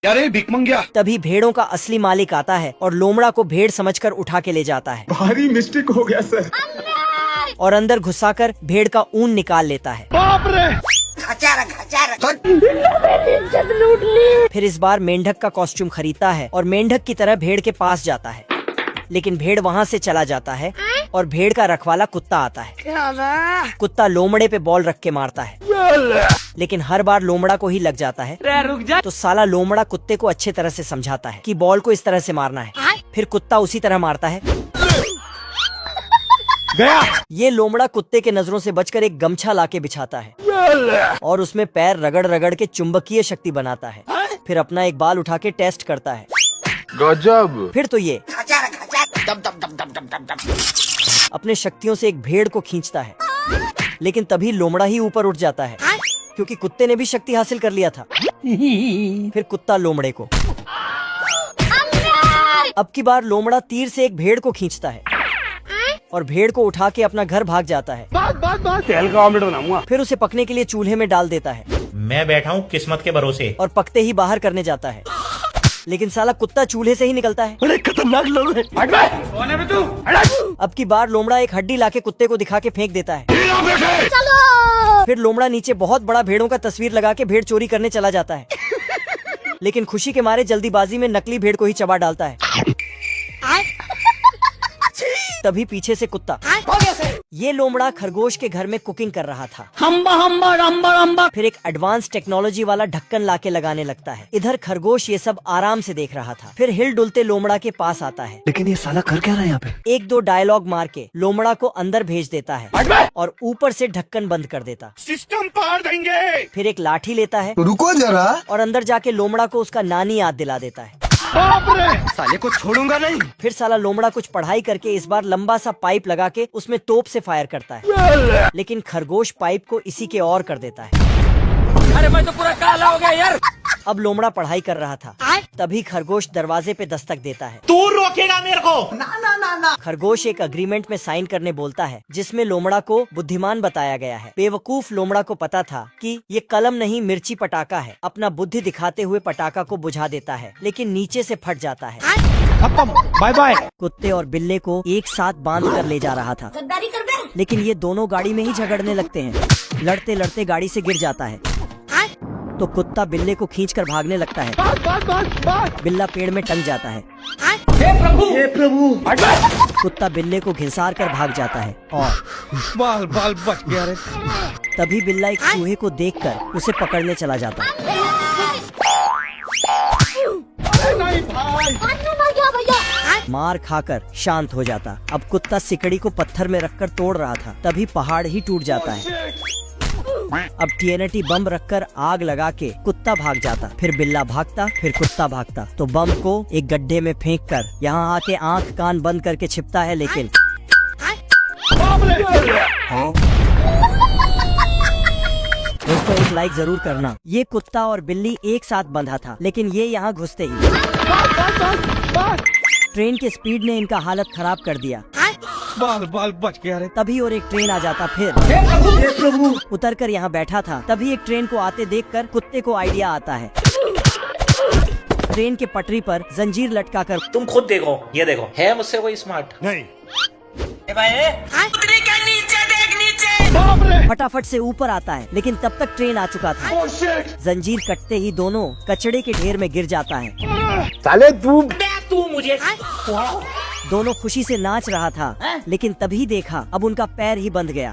यारे भिख मंगिया। तभी भेड़ों का असली मालिक आता है और लोमड़ा को भेड़ समझकर उठा के ले जाता है। भारी मिस्टेक हो गया सर। और अंदर घुसाकर भेड़ का ऊन निकाल लेता है। बाप रे। फिर इस बार मेंढक का कॉस्ट्यूम खरीदता है और मेंढक की तरह भेड़ के पास जाता है, लेकिन भेड़ वहाँ से चला जाता है और भेड़ का रखवाला कुत्ता आता है। कुत्ता लोमड़े पे बॉल रख के मारता है, लेकिन हर बार लोमड़ा को ही लग जाता है। रुक जा। तो साला लोमड़ा कुत्ते को अच्छे तरह से समझाता है कि बॉल को इस तरह से मारना है। फिर कुत्ता उसी तरह मारता है। गया। ये लोमड़ा कुत्ते के नजरों से बचकर एक गमछा लाके बिछाता है और उसमें पैर रगड़ रगड़ के चुंबकीय शक्ति बनाता है। फिर अपना एक बाल उठा के टेस्ट करता है। गजब। फिर तो ये अपने शक्तियों से एक भेड़ को खींचता है, लेकिन तभी लोमड़ा ही ऊपर उठ जाता है क्योंकि कुत्ते ने भी शक्ति हासिल कर लिया था। फिर कुत्ता लोमड़े को। अब की बार लोमड़ा तीर से एक भेड़ को खींचता है और भेड़ को उठा के अपना घर भाग जाता है। तेल का ऑमलेट बनाऊंगा। फिर उसे पकने के लिए चूल्हे में डाल देता है मैं बैठा हूँ किस्मत के भरोसे। और पकते ही बाहर करने जाता है, लेकिन साला कुत्ता चूल्हे से ही निकलता है। बड़े खतरनाक लोग हैं। हट बे। कौन है बे तू? अब की बार लोमड़ा एक हड्डी लाके कुत्ते को दिखा के फेंक देता है। फिर लोमड़ा नीचे बहुत बड़ा भेड़ों का तस्वीर लगा के भेड़ चोरी करने चला जाता है, लेकिन खुशी के मारे जल्दीबाजी में नकली भेड़ को ही चबा डालता है। तभी पीछे से कुत्ता। ये लोमड़ा खरगोश के घर में कुकिंग कर रहा था। हम्बा हम्बा रम्बा रम्बा। फिर एक एडवांस टेक्नोलॉजी वाला ढक्कन लाके लगाने लगता है। इधर खरगोश ये सब आराम से देख रहा था। फिर हिल डुलते लोमड़ा के पास आता है, लेकिन ये साला कर क्या रहा है यहाँ पे? एक दो डायलॉग मार के लोमड़ा को अंदर भेज देता है और ऊपर से ढक्कन बंद कर देता। सिस्टम पार देंगे। फिर एक लाठी लेता है रुको जरा। और अंदर जाके लोमड़ा को उसका नानी याद दिला देता है। बाप रे। साले को छोड़ूंगा नहीं। फिर साला लोमड़ा कुछ पढ़ाई करके इस बार लंबा सा पाइप लगा के उसमें तोप से फायर करता है, लेकिन खरगोश पाइप को इसी के और कर देता है। अरे मैं तो पूरा काला हो गया यार। अब लोमड़ा पढ़ाई कर रहा था, तभी खरगोश दरवाजे पे दस्तक देता है। तू रोकेगा मेरे को? ना। खरगोश एक अग्रीमेंट में साइन करने बोलता है, जिसमें लोमड़ा को बुद्धिमान बताया गया है। बेवकूफ लोमड़ा को पता था कि ये कलम नहीं मिर्ची पटाखा है। अपना बुद्धि दिखाते हुए पटाखा को बुझा देता है, लेकिन नीचे से फट जाता है। Bye bye. कुत्ते और बिल्ले को एक साथ बांध कर ले जा रहा था, लेकिन ये दोनों गाड़ी में ही झगड़ने लगते हैं। लड़ते लड़ते गाड़ी से गिर जाता है, तो कुत्ता बिल्ले को खींचकर भागने लगता है। बिल्ला पेड़ में टंग जाता है। हे प्रभु। कुत्ता बिल्ले को घिसार कर भाग जाता है और बाल बाल बच गया रे। तभी बिल्ला एक चूहे को देखकर उसे पकड़ने चला जाता है। नहीं भाई। मार खाकर शांत हो जाता। अब कुत्ता सिकड़ी को पत्थर में रखकर तोड़ रहा था, तभी पहाड़ ही टूट जाता है। अब TNT बम रखकर आग लगा के कुत्ता भाग जाता। फिर बिल्ला भागता, फिर कुत्ता भागता, तो बम को एक गड्ढे में फेंककर यहाँ आके आंख कान बंद करके छिपता है। लेकिन दोस्तों एक लाइक जरूर करना। ये कुत्ता और बिल्ली एक साथ बंधा था, लेकिन ये यहाँ घुसते ही ट्रेन के स्पीड ने इनका हालत खराब कर दिया। बाल बाल बच गया रे। तभी और एक ट्रेन आ जाता। फिर उतर कर यहाँ बैठा था, तभी एक ट्रेन को आते देखकर कुत्ते को आइडिया आता है। ट्रेन के पटरी पर जंजीर लटकाकर तुम खुद देखो, ये देखो, है मुझसे कोई स्मार्ट? नहीं। फटाफट से ऊपर आता है, लेकिन तब तक ट्रेन आ चुका था। जंजीर कटते ही दोनों कचड़े के ढेर में गिर जाता है। साले तू मुझे दोनों खुशी से नाच रहा था, लेकिन तभी देखा अब उनका पैर ही बंध गया।